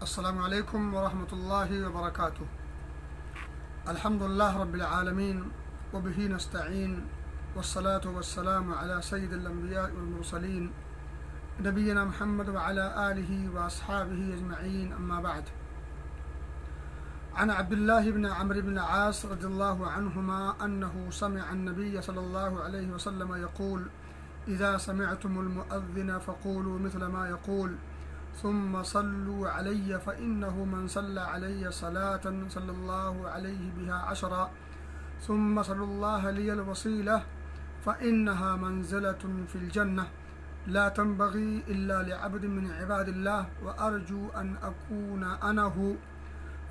السلام علیکم ورحمۃ اللہ وبرکاتہ۔ الحمد للہ رب العالمین وبہ نستعین والصلاة والسلام علی سید الانبیاء والمرسلین نبینا محمد وعلی آلہ واصحابہ اجمعین، اما بعد۔ عن عبد الله بن عمرو بن العاص رضی اللہ عنہما انه سمع النبی صلی اللہ علیہ وسلم يقول اذا سمعتم المؤذن فقولوا مثل ما يقول ثم صلوا علي فإنه من صلى علي صلاة صلى الله عليه بها عشرا ثم صلوا الله لي الوصيلة فإنها منزلة في الجنة لا تنبغي إلا لعبد من عباد الله وأرجو أن أكون أنا هو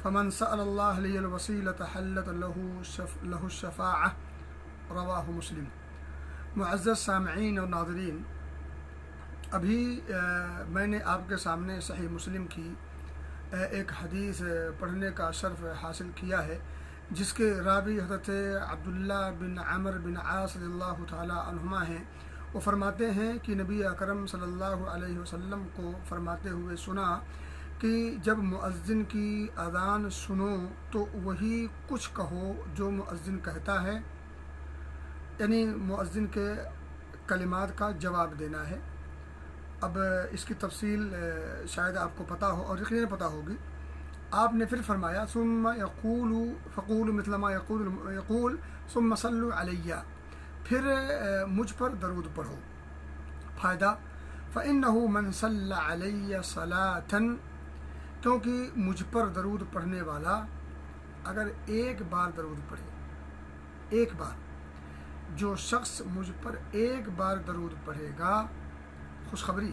فمن سأل الله لي الوصيلة حلت له الشفاعة رواہ مسلم۔ معزز سامعین اور ناظرین، ابھی میں نے آپ کے سامنے صحیح مسلم کی ایک حدیث پڑھنے کا شرف حاصل کیا ہے، جس کے راوی حضرت عبداللہ بن عمرو بن عاص رضی اللہ تعالی عنہما ہیں۔ وہ فرماتے ہیں کہ نبی اکرم صلی اللہ علیہ وسلم کو فرماتے ہوئے سنا کہ جب مؤذن کی اذان سنو تو وہی کچھ کہو جو مؤذن کہتا ہے، یعنی مؤذن کے کلمات کا جواب دینا ہے۔ اب اس کی تفصیل شاید آپ کو پتہ ہو اور یقیناً پتہ ہوگی۔ آپ نے پھر فرمایا ثم یقول فقول مثل ما یقول ثم صلوا علی، پھر مجھ پر درود پڑھو۔ فائدہ فإنه من صلی علی صلاة، کیونکہ مجھ پر درود پڑھنے والا اگر ایک بار درود پڑھے، ایک بار، جو شخص مجھ پر ایک بار درود پڑھے گا، خوشخبری،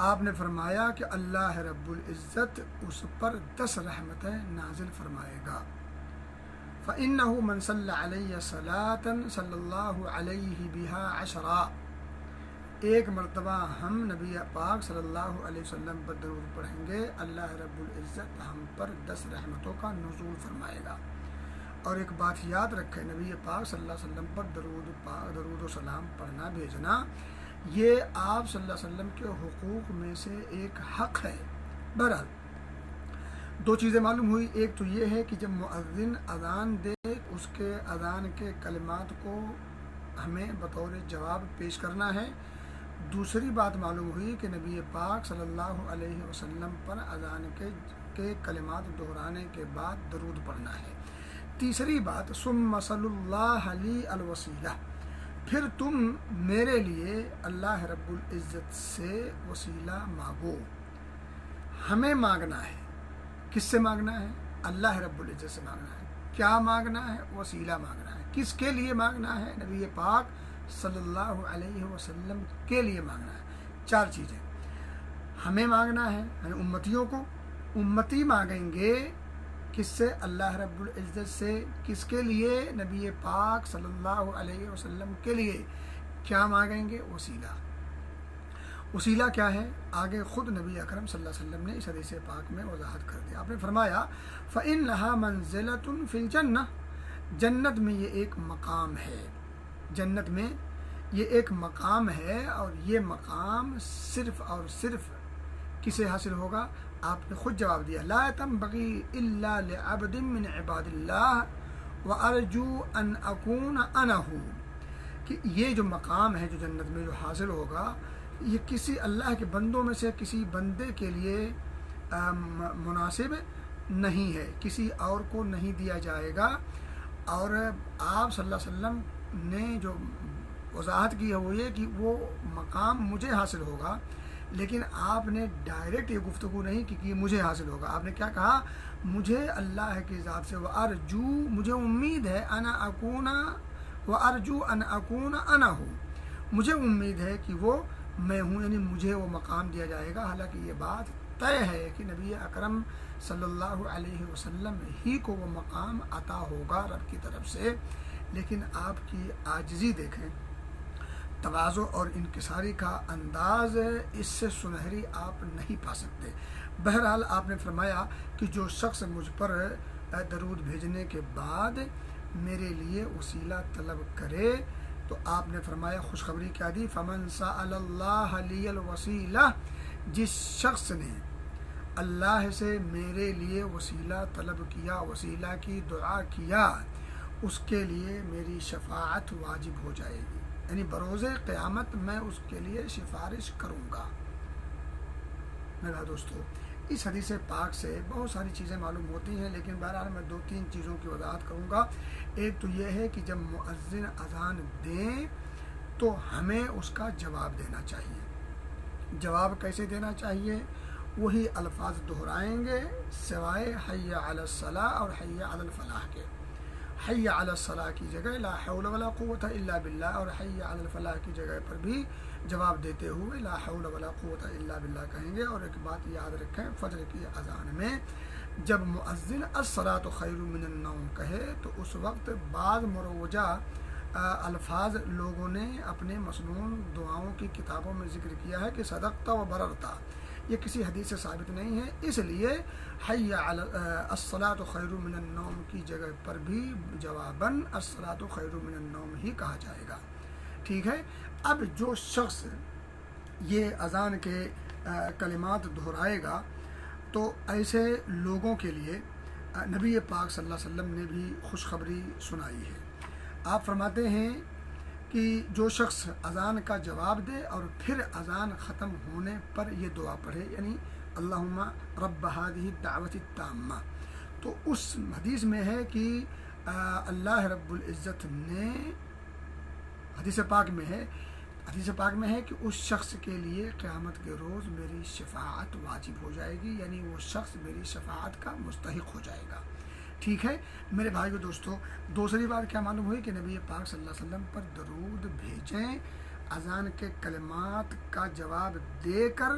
آپ نے فرمایا کہ اللہ رب العزت اس پر 10 رحمتیں نازل فرمائے گا۔ فإنه من صلی علیہ صلاة صلی اللہ علیہ بها 10، ایک مرتبہ ہم نبی پاک صلی اللہ علیہ وسلم پر درود پڑھیں گے، اللہ رب العزت ہم پر 10 رحمتوں کا نزول فرمائے گا۔ اور ایک بات یاد رکھیں، نبی پاک صلی اللہ علیہ وسلم پر درود و سلام پڑھنا بھیجنا، یہ آپ صلی اللہ علیہ وسلم کے حقوق میں سے ایک حق ہے۔ بہرحال 2 چیزیں معلوم ہوئی، ایک تو یہ ہے کہ جب مؤذن اذان دے اس کے اذان کے کلمات کو ہمیں بطور جواب پیش کرنا ہے۔ دوسری بات معلوم ہوئی کہ نبی پاک صلی اللہ علیہ وسلم پر اذان کے کلمات دہرانے کے بعد درود پڑھنا ہے۔ تیسری بات ثم صلی اللہ لی الوسیلہ، پھر تم میرے لیے اللہ رب العزت سے وسیلہ مانگو۔ ہمیں مانگنا ہے، کس سے مانگنا ہے؟ اللہ رب العزت سے مانگنا ہے۔ کیا مانگنا ہے؟ وسیلہ مانگنا ہے۔ کس کے لیے مانگنا ہے؟ نبی پاک صلی اللہ علیہ وسلم کے لیے مانگنا ہے۔ 4 چیزیں ہمیں مانگنا ہے، یعنی امتیوں کو، امتی مانگیں گے کس سے؟ اللہ رب العزت سے۔ کس کے لیے؟ نبی پاک صلی اللہ علیہ وسلم کے لیے۔ کیا مانگیں گے؟ وسیلہ۔ وسیلہ کیا ہے؟ آگے خود نبی اکرم صلی اللہ علیہ وسلم نے اس حدیث پاک میں وضاحت کر دیا۔ آپ نے فرمایا فإنها منزلة في الجنة، جنت میں یہ ایک مقام ہے، جنت میں یہ ایک مقام ہے، اور یہ مقام صرف اور صرف کسے حاصل ہوگا؟ آپ نے خود جواب دیا، لا تنبغی الا لعبد من عباد اللہ وارجو ان اکون انا ہو، کہ یہ جو مقام ہے جو جنت میں جو حاصل ہوگا، یہ کسی اللہ کے بندوں میں سے کسی بندے کے لیے مناسب نہیں ہے، کسی اور کو نہیں دیا جائے گا۔ اور آپ صلی اللہ علیہ وسلم نے جو وضاحت کی ہے وہ یہ کہ وہ مقام مجھے حاصل ہوگا، لیکن آپ نے ڈائریکٹ یہ گفتگو نہیں کی کہ مجھے حاصل ہوگا۔ آپ نے کیا کہا؟ مجھے اللہ کی ذات سے، وَأَرْجُو، مجھے امید ہے، أَنَا أَكُونَ وَأَرْجُو أَنْ أَكُونَ أَنَا ہوں، مجھے امید ہے کہ وہ میں ہوں، یعنی مجھے وہ مقام دیا جائے گا۔ حالانکہ یہ بات طے ہے کہ نبی اکرم صلی اللہ علیہ وسلم ہی کو وہ مقام عطا ہوگا رب کی طرف سے، لیکن آپ کی عاجزی دیکھیں، تواضع اور انکساری کا انداز، اس سے سنہری آپ نہیں پا سکتے۔ بہرحال آپ نے فرمایا کہ جو شخص مجھ پر درود بھیجنے کے بعد میرے لیے وسیلہ طلب کرے، تو آپ نے فرمایا خوشخبری کیا دی؟ فمن سأل اللہ لی الوسیلہ، جس شخص نے اللہ سے میرے لیے وسیلہ طلب کیا، وسیلہ کی دعا کیا، اس کے لیے میری شفاعت واجب ہو جائے گی، یعنی بروز قیامت میں اس کے لیے سفارش کروں گا۔ میرا دوستو، اس حدیث پاک سے بہت ساری چیزیں معلوم ہوتی ہیں، لیکن بہرحال میں 2-3 چیزوں کی وضاحت کروں گا۔ ایک تو یہ ہے کہ جب مؤذن اذان دیں تو ہمیں اس کا جواب دینا چاہیے۔ جواب کیسے دینا چاہیے؟ وہی الفاظ دہرائیں گے سوائے حی علی الصلاۃ اور حی علی الفلاح کے۔ حی علی الصلاۃ کی جگہ لا حول ولا قوت الا باللہ، اور حی علی الفلاح کی جگہ پر بھی جواب دیتے ہوئے لا حول ولا قوت الا باللہ کہیں گے۔ اور ایک بات یاد رکھیں، فجر کی اذان میں جب مؤذن الصلاۃ خیر من النوم کہے تو اس وقت بعض مروجہ الفاظ لوگوں نے اپنے مسنون دعاؤں کی کتابوں میں ذکر کیا ہے کہ صدقتا و بررتا، یہ کسی حدیث سے ثابت نہیں ہے، اس لیے حی علی الصلاۃ خیر من النوم کی جگہ پر بھی جواباً الصلاۃ خیر من النوم ہی کہا جائے گا۔ ٹھیک ہے، اب جو شخص یہ اذان کے کلمات دہرائے گا تو ایسے لوگوں کے لیے نبی پاک صلی اللہ علیہ وسلم نے بھی خوشخبری سنائی ہے۔ آپ فرماتے ہیں کہ جو شخص اذان کا جواب دے اور پھر اذان ختم ہونے پر یہ دعا پڑھے، یعنی اللہم رب هذه الدعوۃ التامہ، تو اس حدیث میں ہے کہ اللہ رب العزت نے حدیث پاک میں ہے کہ اس شخص کے لیے قیامت کے روز میری شفاعت واجب ہو جائے گی، یعنی وہ شخص میری شفاعت کا مستحق ہو جائے گا۔ ٹھیک ہے میرے بھائیو دوستو، دوسری بات کیا معلوم ہوئی کہ نبی پاک صلی اللہ علیہ وسلم پر درود بھیجیں اذان کے کلمات کا جواب دے کر،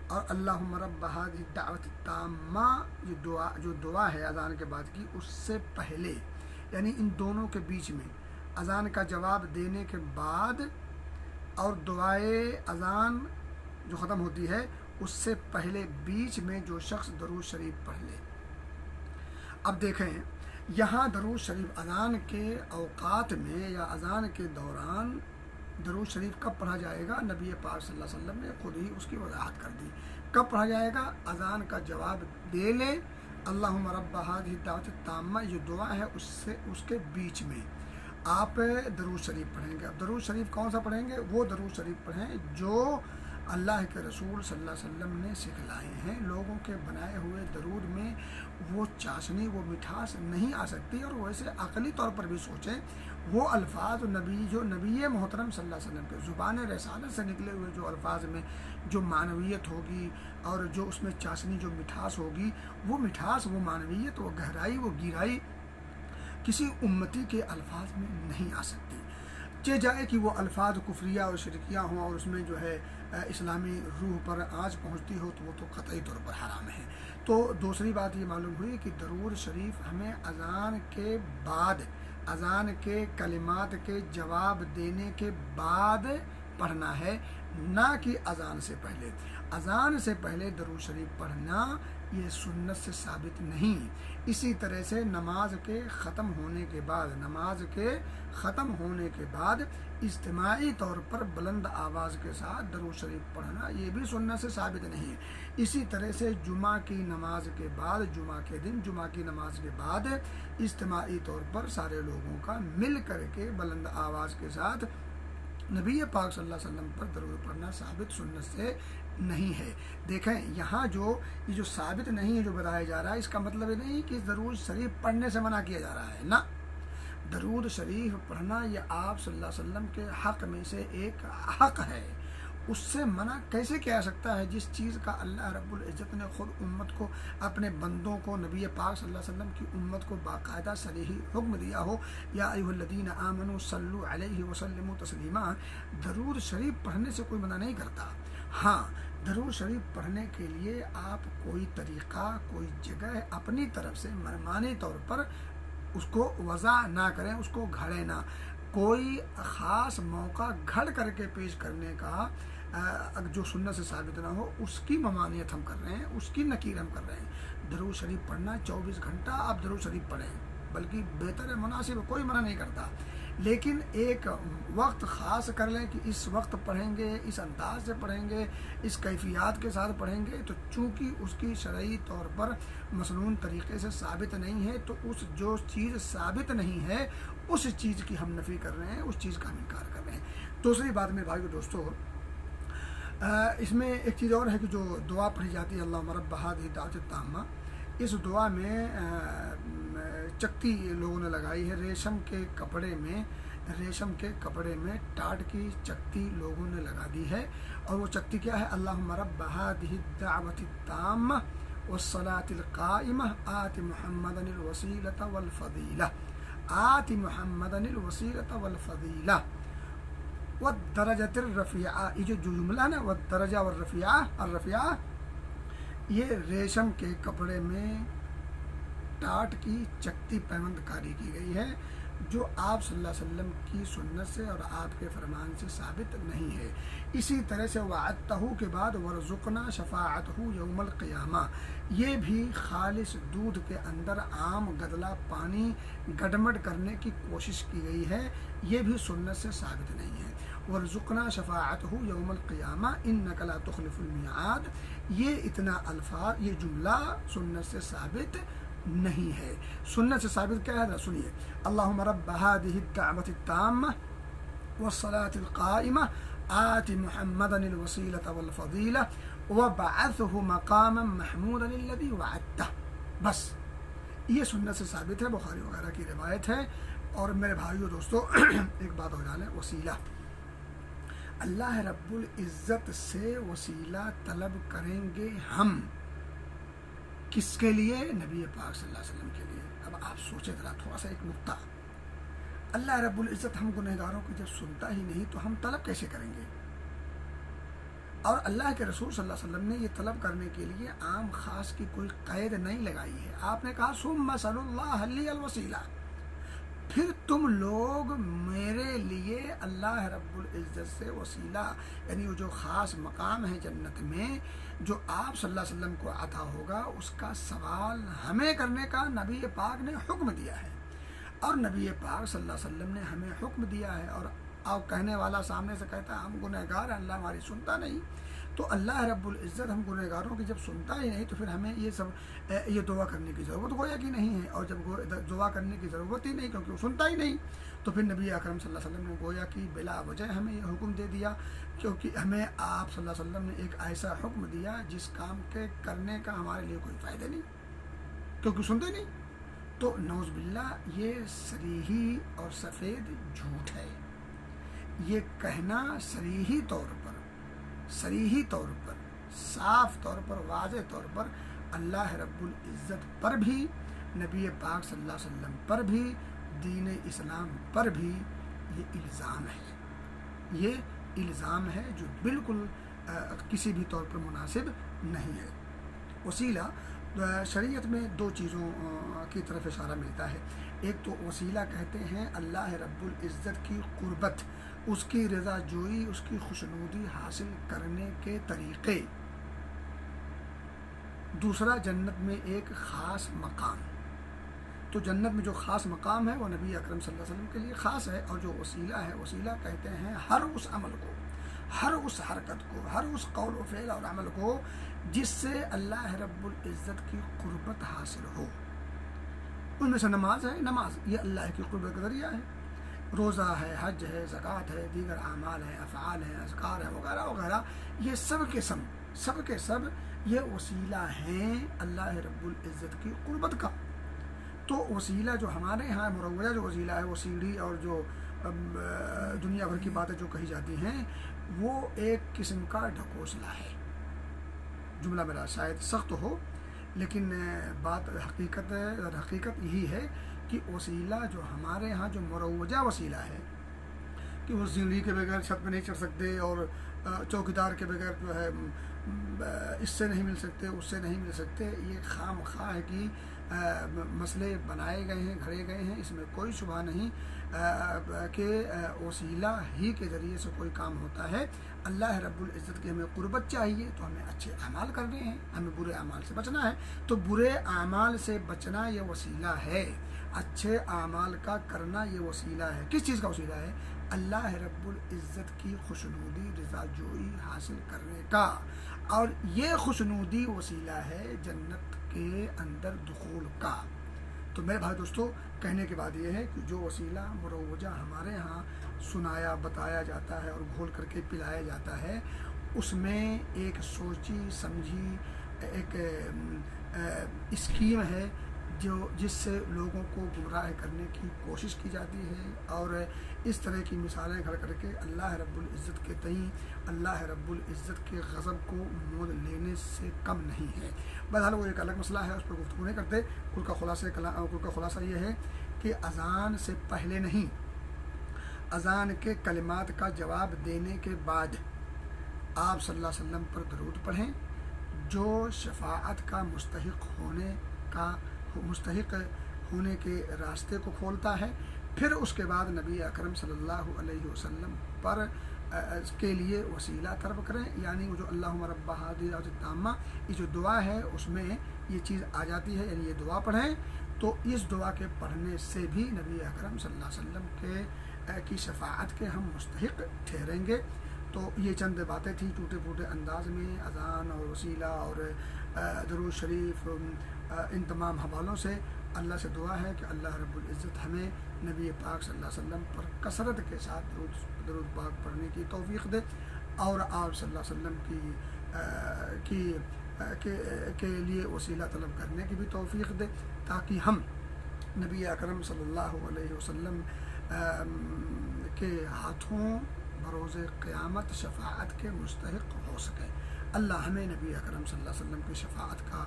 اور اللہم رب هذه الدعوۃ التامہ جو دعا ہے اذان کے بعد کی، اس سے پہلے، یعنی ان دونوں کے بیچ میں اذان کا جواب دینے کے بعد اور دعائے اذان جو ختم ہوتی ہے اس سے پہلے بیچ میں جو شخص درود شریف پڑھ لے۔ اب دیکھیں یہاں درود شریف اذان کے اوقات میں یا اذان کے دوران درود شریف کب پڑھا جائے گا؟ نبی پاک صلی اللہ علیہ وسلم نے خود ہی اس کی وضاحت کر دی۔ کب پڑھا جائے گا؟ اذان کا جواب دے لے، اللہم رب هذه الدعوۃ التامہ یہ دعا ہے، اس کے بیچ میں آپ درود شریف پڑھیں گے۔ اب درود شریف کون سا پڑھیں گے؟ وہ درود شریف پڑھیں جو اللہ کے رسول صلی اللہ علیہ وسلم نے سکھلائے ہیں۔ لوگوں کے بنائے ہوئے درود میں وہ چاشنی، وہ مٹھاس نہیں آ سکتی، اور ویسے عقلی طور پر بھی سوچیں وہ الفاظ جو نبی محترم صلی اللہ علیہ وسلم کے زبان رسالت سے نکلے ہوئے جو الفاظ میں جو معنویت ہوگی اور جو اس میں چاشنی جو مٹھاس ہوگی، وہ مٹھاس، وہ معنویت، وہ گہرائی، وہ گہرائی کسی امتی کے الفاظ میں نہیں آ سکتی۔ چہ جائے کہ وہ الفاظ کفریہ اور شرکیہ ہوں اور اس میں جو ہے اسلامی روح پر آنچ پہنچتی ہو تو وہ تو قطعی طور پر حرام ہے۔ تو دوسری بات یہ معلوم ہوئی کہ درود شریف ہمیں اذان کے بعد، اذان کے کلمات کے جواب دینے کے بعد پڑھنا ہے، نہ کہ اذان سے پہلے۔ اذان سے پہلے درود شریف پڑھنا یہ سنت سے ثابت نہیں۔ اسی طرح سے نماز کے ختم ہونے کے بعد اجتماعی طور پر بلند آواز کے ساتھ درود شریف پڑھنا یہ بھی سنت سے ثابت نہیں۔ اسی طرح سے جمعہ کی نماز کے بعد، جمعہ کے دن جمعہ کی نماز کے بعد اجتماعی طور پر سارے لوگوں کا مل کر کے بلند آواز کے ساتھ نبی پاک صلی اللہ علیہ وسلم پر درود پڑھنا ثابت سنت سے نہیں ہے۔ دیکھیں یہاں یہ جو ثابت نہیں ہے جو بتایا جا رہا ہے، اس کا مطلب یہ نہیں کہ درود شریف پڑھنے سے منع کیا جا رہا ہے، نہ، درود شریف پڑھنا یہ آپ صلی اللہ علیہ وسلم کے حق میں سے ایک حق ہے، اس سے منع کیسے کیا جا سکتا ہے جس چیز کا اللہ رب العزت نے خود امت کو، اپنے بندوں کو، نبی پاک صلی اللہ علیہ وسلم کی امت کو باقاعدہ صریحی حکم دیا ہو، یا ایھا الذین آمنوا صلوا علیہ وسلموا تسلیما۔ درود شریف پڑھنے سے کوئی منع نہیں کرتا، ہاں درود شریف پڑھنے کے لیے آپ کوئی طریقہ، کوئی جگہ اپنی طرف سے منمانی طور پر اس کو وضع نہ کریں، اس کو گھڑیں نہ، کوئی خاص موقع گھڑ کر کے پیش کرنے کا جو سنت سے ثابت نہ ہو اس کی ممانعت ہم کر رہے ہیں، اس کی نکیر ہم کر رہے ہیں۔ درود شریف پڑھنا 24 گھنٹہ آپ درود شریف پڑھیں، بلکہ بہتر ہے، مناسب ہے، کوئی منع نہیں کرتا، لیکن ایک وقت خاص کر لیں کہ اس وقت پڑھیں گے، اس انداز سے پڑھیں گے، اس کیفیات کے ساتھ پڑھیں گے، تو چونکہ اس کی شرعی طور پر مسنون طریقے سے ثابت نہیں ہے، تو اس جو چیز ثابت نہیں ہے اس چیز کی ہم نفی کر رہے ہیں، اس چیز کا ہم انکار کر رہے ہیں۔ دوسری بات میرے بھائیو دوستو، اس میں ایک چیز اور ہے کہ جو دعا پڑھی جاتی ہے اللہم رب ہذہ الدعوۃ التامہ، اس دعا میں چکتی لوگوں نے لگائی ہے، ریشم کے کپڑے میں ٹاٹ کی چکتی لوگوں نے لگا دی ہے، اور وہ چکتی کیا ہے؟ اللہم رب ہذہ الدعوۃ التامہ والصلاۃ القائمہ آت محمدا الوسیلۃ والفضیلہ، آت محمدا الوسیلۃ والفضیلہ والدرجۃ الرفیعہ۔ یہ جو جملہ نا والدرجہ والرفیعہ، یہ ریشم کے کپڑے میں ٹاٹ کی چکتی پیوند کاری کی گئی ہے، جو آپ صلی اللہ علیہ وسلم کی سنت سے اور آپ کے فرمان سے ثابت نہیں ہے۔ اسی طرح سے وعدتہ کے بعد ورزقنا شفاعتہ یوم القیامہ، یہ بھی خالص دودھ کے اندر عام گدلا پانی گڈمڈ کرنے کی کوشش کی گئی ہے، یہ بھی سنت سے ثابت نہیں ہے۔ ورزقنا شفاعتہ یوم القیامہ انک لا تخلف المیعاد، یہ اتنا الفاظ، یہ جملہ سنت سے ثابت نہیں ہے۔ سنت سے ثابت کیا ہے؟ سنیے، اللہم رب ہذہ الدعوۃ التامہ والصلاۃ القائمہ آت محمدا الوسیلۃ والفضیلہ وبعثہ مقاما محمودا الذی وعدتہ، بس یہ سنت سے ثابت ہے، بخاری وغیرہ کی روایت ہے۔ اور میرے بھائیو دوستو ایک بات ہو جانے، وسیلہ، اللہ رب العزت سے وسیلہ طلب کریں گے ہم، کس کے لیے؟ نبی پاک صلی اللہ علیہ وسلم کے لیے۔ اب آپ سوچیں ذرا تھوڑا سا ایک نقطہ، اللہ رب العزت ہم گنہگاروں کو جب سنتا ہی نہیں تو ہم طلب کیسے کریں گے؟ اور اللہ کے رسول صلی اللہ علیہ وسلم نے یہ طلب کرنے کے لیے عام خاص کی کوئی قید نہیں لگائی ہے۔ آپ نے کہا ثم صلی اللہ علیہ الوسیلہ، پھر تم لوگ میرے لیے اللہ رب العزت سے وسیلہ، یعنی وہ جو خاص مقام ہے جنت میں جو آپ صلی اللہ علیہ وسلم کو عطا ہوگا، اس کا سوال ہمیں کرنے کا نبی پاک نے حکم دیا ہے، اور نبی پاک صلی اللہ علیہ وسلم نے ہمیں حکم دیا ہے، اور کہنے والا سامنے سے کہتا ہے ہم گنہگار ہیں، اللہ ہماری سنتا نہیں، تو اللہ رب العزت ہم گنہگاروں کی جب سنتا ہی نہیں تو پھر ہمیں یہ دعا کرنے کی ضرورت گویا کہ نہیں ہے، اور جب دعا کرنے کی ضرورت ہی نہیں کیونکہ وہ سنتا ہی نہیں، تو پھر نبی اکرم صلی اللہ علیہ وسلم نے گویا کہ بلا وجہ ہمیں یہ حکم دے دیا، کیونکہ ہمیں آپ صلی اللہ علیہ وسلم نے ایک ایسا حکم دیا جس کام کے کرنے کا ہمارے لیے کوئی فائدہ نہیں، کیونکہ سنتے نہیں۔ تو نعوذ باللہ یہ صریحی اور سفید جھوٹ ہے، یہ کہنا صریحی طور پر، صاف طور پر، واضح طور پر اللہ رب العزت پر بھی، نبی پاک صلی اللہ علیہ وسلم پر بھی، دین اسلام پر بھی یہ الزام ہے جو بالکل کسی بھی طور پر مناسب نہیں ہے۔ وسیلہ شریعت میں دو چیزوں کی طرف اشارہ ملتا ہے، ایک تو وسیلہ کہتے ہیں اللہ رب العزت کی قربت، اس کی رضا جوئی، اس کی خوشنودی حاصل کرنے کے طریقے، دوسرا جنت میں ایک خاص مقام، تو جنت میں جو خاص مقام ہے وہ نبی اکرم صلی اللہ علیہ وسلم کے لیے خاص ہے، اور جو وسیلہ ہے، وسیلہ کہتے ہیں ہر اس عمل کو، ہر اس حرکت کو، ہر اس قول و فعل اور عمل کو جس سے اللہ رب العزت کی قربت حاصل ہو۔ ان میں سے نماز ہے، نماز یہ اللہ کی قربت کا ذریعہ ہے، روزہ ہے، حج ہے، زکوٰۃ ہے، دیگر اعمال ہیں، افعال ہیں، اذکار ہیں وغیرہ وغیرہ، یہ سب کے سب یہ وسیلہ ہیں اللہ رب العزت کی قربت کا۔ تو وسیلہ جو ہمارے ہاں مروجہ جو وسیلہ ہے، وہ سیڑھی اور جو دنیا بھر کی باتیں جو کہی جاتی ہیں، وہ ایک قسم کا ڈھکوسلا ہے۔ جملہ میرا شاید سخت ہو، لیکن بات حقیقت یہی ہے کہ وسیلہ جو ہمارے ہاں جو مروجہ وسیلہ ہے کہ وہ سیڑھی کے بغیر چھت پہ نہیں چڑھ سکتے، اور چوکیدار کے بغیر جو ہے اس سے نہیں مل سکتے، اس سے نہیں مل سکتے، یہ خام خواہ کی مسئلے بنائے گئے ہیں، گھڑے گئے ہیں، اس میں کوئی شبہ نہیں کہ وسیلہ ہی کے ذریعے سے کوئی کام ہوتا ہے۔ اللہ رب العزت کی ہمیں قربت چاہیے تو ہمیں اچھے اعمال کرنے ہیں، ہمیں برے اعمال سے بچنا ہے، تو برے اعمال سے بچنا یہ وسیلہ ہے، اچھے اعمال کا کرنا یہ وسیلہ ہے۔ کس چیز کا وسیلہ ہے؟ اللہ رب العزت کی خوشنودی، رضا جوئی حاصل کرنے کا، اور یہ خوشنودی وسیلہ ہے جنت کے اندر دخول کا۔ تو میرے بھائی دوستو، کہنے کے بعد یہ ہے کہ جو وسیلہ مروجہ ہمارے ہاں سنایا بتایا جاتا ہے اور گھول کر کے پلایا جاتا ہے، اس میں ایک سوچی سمجھی ایک اسکیم ہے جس سے لوگوں کو گمراہ کرنے کی کوشش کی جاتی ہے، اور اس طرح کی مثالیں گھڑ کر کے اللہ رب العزت کے تئیں اللہ رب العزت کے غضب کو مول لینے سے کم نہیں ہے۔ بہرحال وہ ایک الگ مسئلہ ہے، اس پر گفتگو نہیں کرتے۔ کل کا خلاصہ یہ ہے کہ اذان سے پہلے نہیں، اذان کے کلمات کا جواب دینے کے بعد آپ صلی اللہ علیہ وسلم پر درود پڑھیں، جو شفاعت کا مستحق ہونے کے راستے کو کھولتا ہے۔ پھر اس کے بعد نبی اکرم صلی اللہ علیہ وسلم پر کے لیے وسیلہ طلب کریں، یعنی وہ جو اللہم رب ہذہ الدعوۃ التامہ، یہ جو دعا ہے اس میں یہ چیز آ جاتی ہے، یعنی یہ دعا پڑھیں، تو اس دعا کے پڑھنے سے بھی نبی اکرم صلی اللہ علیہ وسلم کی شفاعت کے ہم مستحق ٹھہریں گے۔ تو یہ چند باتیں تھیں ٹوٹے پھوٹے انداز میں، اذان اور وسیلہ اور درود شریف، ان تمام حوالوں سے اللہ سے دعا ہے کہ اللہ رب العزت ہمیں نبی پاک صلی اللہ علیہ وسلم پر کثرت کے ساتھ درود پاک پڑھنے کی توفیق دے، اور آپ صلی اللہ علیہ وسلم کے لیے وسیلہ طلب کرنے کی بھی توفیق دے، تاکہ ہم نبی اکرم صلی اللہ علیہ وسلم کے ہاتھوں بروز قیامت شفاعت کے مستحق ہو سکیں۔ اللہ ہمیں نبی اکرم صلی اللہ علیہ وسلم کی شفاعت کا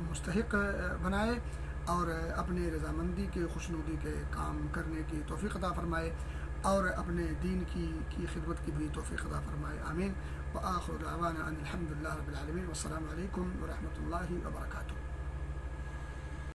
مستحق بنائے، اور اپنے رضامندی کے خوشنودی کے کام کرنے کی توفیق عطا فرمائے، اور اپنے دین کی خدمت کی بھی توفیق عطا فرمائے، آمین۔ وآخر دعوانا ان الحمد للہ رب العالمین، والسلام علیکم ورحمۃ اللہ وبرکاتہ۔